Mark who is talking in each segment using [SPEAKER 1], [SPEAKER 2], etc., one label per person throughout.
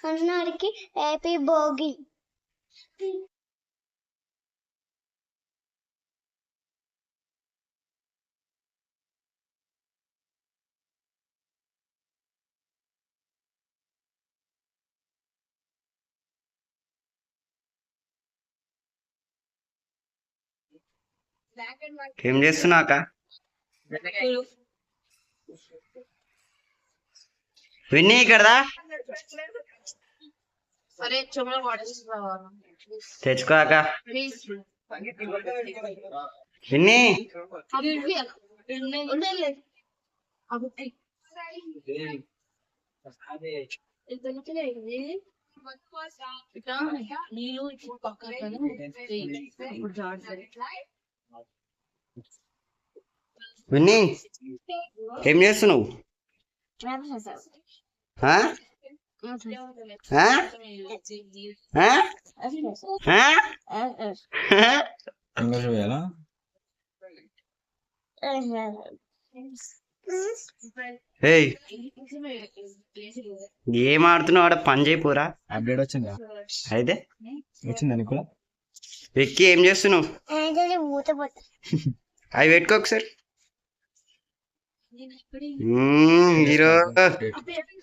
[SPEAKER 1] అన్నాడికి happy Bhogi.
[SPEAKER 2] ఏం చేస్తున్నావు అక్క? విన్నీ ఇక్కడదా తెచ్చుకో అక్క. విన్నీ విన్నీ ఏం చేస్తున్నావు? ఏం ఆడుతున్నావు? ఆడ పని చేయపోరా?
[SPEAKER 3] అప్డేట్ వచ్చిందా?
[SPEAKER 2] అయితే
[SPEAKER 3] వచ్చిందా నీకు?
[SPEAKER 2] వెక్కి ఏం చేస్తున్నావు? అవి పెట్టుకో ఒకసారి. హీరో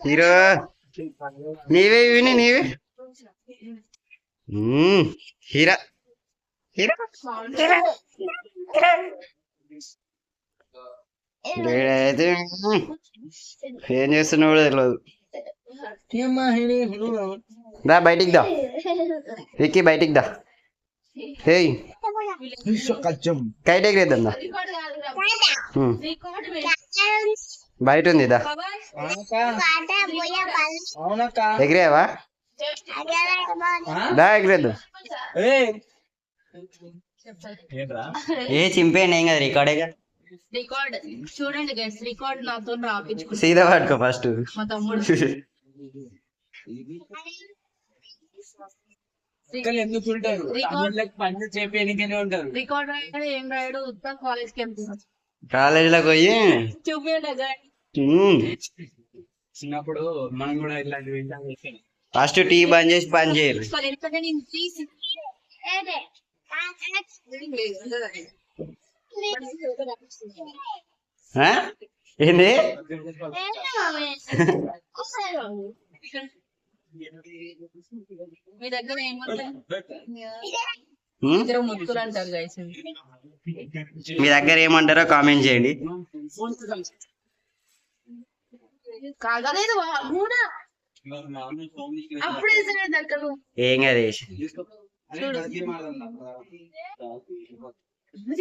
[SPEAKER 2] హీరో నీవే విని నీవే హీరా హీరా అయితే ఏం చేస్తున్నావు తెలియదు. దా బయటికి దా విక్కీ, బయటికి దా. హే కైట్ ఎగిరేద్దాం దా. బయట ఉంది దా. ఎగిరేవా? దా ఎగిరేద్దాం. ఏ చింపేయండి, ఏం కదా రికార్డేగా.
[SPEAKER 4] చూడండి గైస్, రికార్డ్ నాతో రాపించుకుంటా.
[SPEAKER 2] సీదా పట్టుకో ఫస్ట్.
[SPEAKER 4] మా తమ్ముడు రికార్డ్ రాయడం ఏం రాయడు, ఉత్తా కాలేజ్ కి వెళ్తున్నాడు.
[SPEAKER 2] కాలేజీలోకి పోయి
[SPEAKER 4] చూపించండి.
[SPEAKER 3] చిన్నప్పుడు మనం కూడా ఇట్లాంటివి
[SPEAKER 2] ఫస్ట్ టీ బంద్ చేసి పని చేయరు. ఏంది?
[SPEAKER 4] మీ దగ్గర ఏమంటారు? ముత్తులు అంటారు గైస్.
[SPEAKER 2] మీ దగ్గర ఏమంటారో కామెంట్ చేయండి.
[SPEAKER 4] కాగలేదు అప్పుడే దగ్గర
[SPEAKER 2] ఏం కదా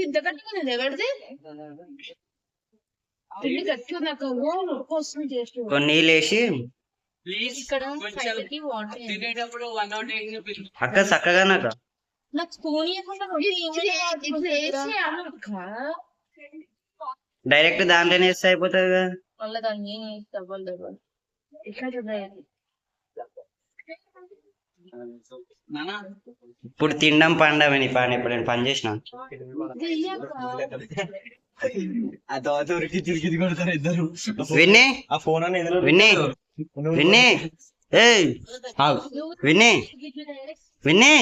[SPEAKER 4] ఇంత కట్టుకుని ఎవరిది గట్టి
[SPEAKER 2] కొన్ని నీళ్ళు వేసి
[SPEAKER 4] ఇక్కడ
[SPEAKER 2] అక్క చక్కగా నాకు
[SPEAKER 4] స్పూన్
[SPEAKER 2] డైరెక్ట్ దాంట్లోనే వేస్తే అయిపోతుంది కదా.
[SPEAKER 4] మళ్ళీ దాన్ని
[SPEAKER 2] ఇప్పుడు తినడం పండమే. నీ పని ఎప్పుడు నేను పని చేసిన విన్నీ విన్నీ విన్నీ విన్నీ విన్నీ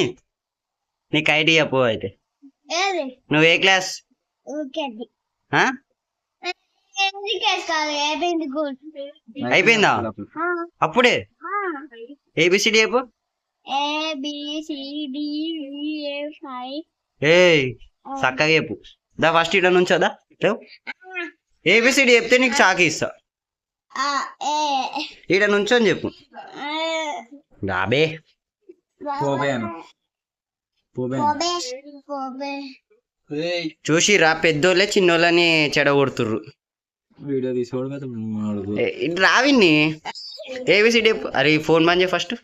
[SPEAKER 2] నీకు ఐడియా పో. అయితే నువ్వు ఏ క్లాస్? అయిపోయిందా అప్పుడే? ఏబిసిడి చెప్పు. చక్కగా చెప్పు. దా ఫస్ట్ ఇడ నుంచోదా ఏబిసిడి చెప్తే నీకు చాకి ఇస్తా. ఈడ నుంచో అని చెప్పు. బాబే చూసిరా, పెద్దోళ్ళే చిన్నోళ్ళని చెడగొడుతుర్రు.
[SPEAKER 3] వీడియో తీసుకోవడం
[SPEAKER 2] ఇటు రావిన్ని ఏబిసిడి చెప్పు. అరే ఫోన్ బంద్ చేయి ఫస్ట్.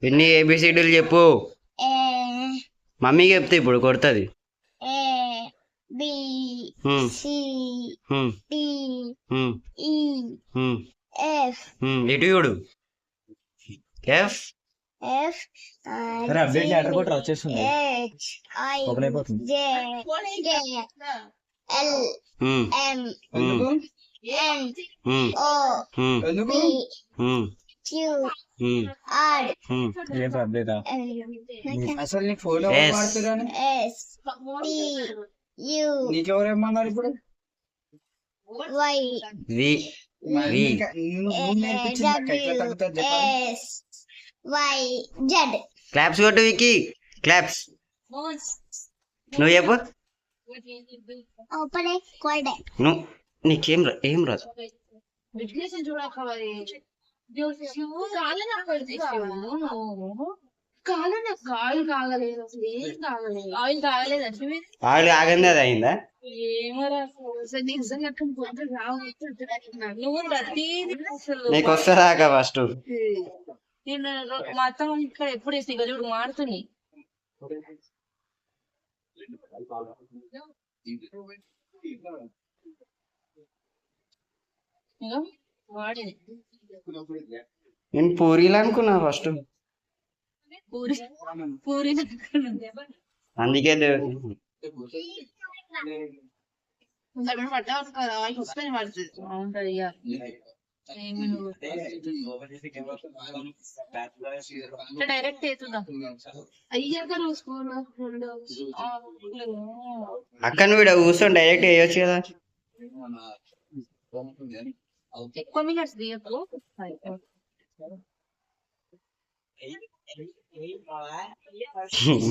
[SPEAKER 2] ఎన్ని ఏబిసిడీలు చెప్పు. మమ్మీకి చెప్తే ఇప్పుడు కొడుతుంది. ఇటు చూడు. ఎఫ్
[SPEAKER 3] వచ్చేస్తుంది.
[SPEAKER 1] N
[SPEAKER 2] ఉమ్,
[SPEAKER 1] O
[SPEAKER 2] ఉమ్,
[SPEAKER 3] ఎందుకు
[SPEAKER 1] P
[SPEAKER 2] ఉమ్,
[SPEAKER 1] Q
[SPEAKER 2] ఉమ్,
[SPEAKER 1] R
[SPEAKER 2] ఉమ్.
[SPEAKER 3] ఏం అప్డేటా
[SPEAKER 1] S
[SPEAKER 3] అసలు నీ ఫోటో
[SPEAKER 2] Yes.
[SPEAKER 3] వాడుతురాని
[SPEAKER 1] T U
[SPEAKER 3] నీకెవరేమన్నారు ఇప్పుడు
[SPEAKER 1] Y
[SPEAKER 2] వి వి
[SPEAKER 3] నువ్వు నేర్పించింది నాకు ఎట్లా తగ్గుతుంది చెప్పాలి
[SPEAKER 1] S Y Z.
[SPEAKER 2] క్లాప్స్ కొట్టు వికి క్లాప్స్ నువ్వు చెప్పు
[SPEAKER 1] Open it, quiet it.
[SPEAKER 2] నువ్వు నీకేం ఏం రాదు
[SPEAKER 4] విఘ్నేశం చూడక మరి శివు కాలు కాగలేదు అసలు ఏం కాగలేదు ఆయిల్ కాగలేదు శివి
[SPEAKER 2] ఆవిడ ఆగంది అది అయిందా
[SPEAKER 4] ఏమరా అసలు నిజంగా నువ్వు ప్రతిదీ అసలు
[SPEAKER 2] నీకు వస్తుందాక ఫస్ట్
[SPEAKER 4] నేను మొత్తం ఇక్కడ ఎప్పుడు వేసి చూడు మారుతుంది ఇగో వాడేది
[SPEAKER 2] నేను పూరీలు అనుకున్నా ఫస్ట్
[SPEAKER 4] పూరి పూరి
[SPEAKER 2] అందుకే
[SPEAKER 4] పడ్డా వస్తుంది పడుతుంది బాగుంటది ఇక డైరెక్ట్ అవుతుందా అయ్యాక చూసుకోను
[SPEAKER 2] అక్క నువ్వు ఇక్కడ కూర్చొని డైరెక్ట్ వేయొచ్చు కదా
[SPEAKER 4] ఎక్కువ మినిట్స్ తీయకు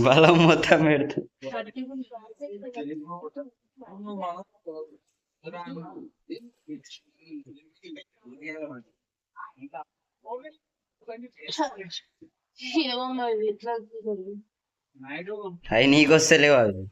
[SPEAKER 2] బలం మొత్తం పెడుతుంది
[SPEAKER 4] ఏమో మరి ఇట్లా
[SPEAKER 2] అవి నీకు వస్తలేవు అవి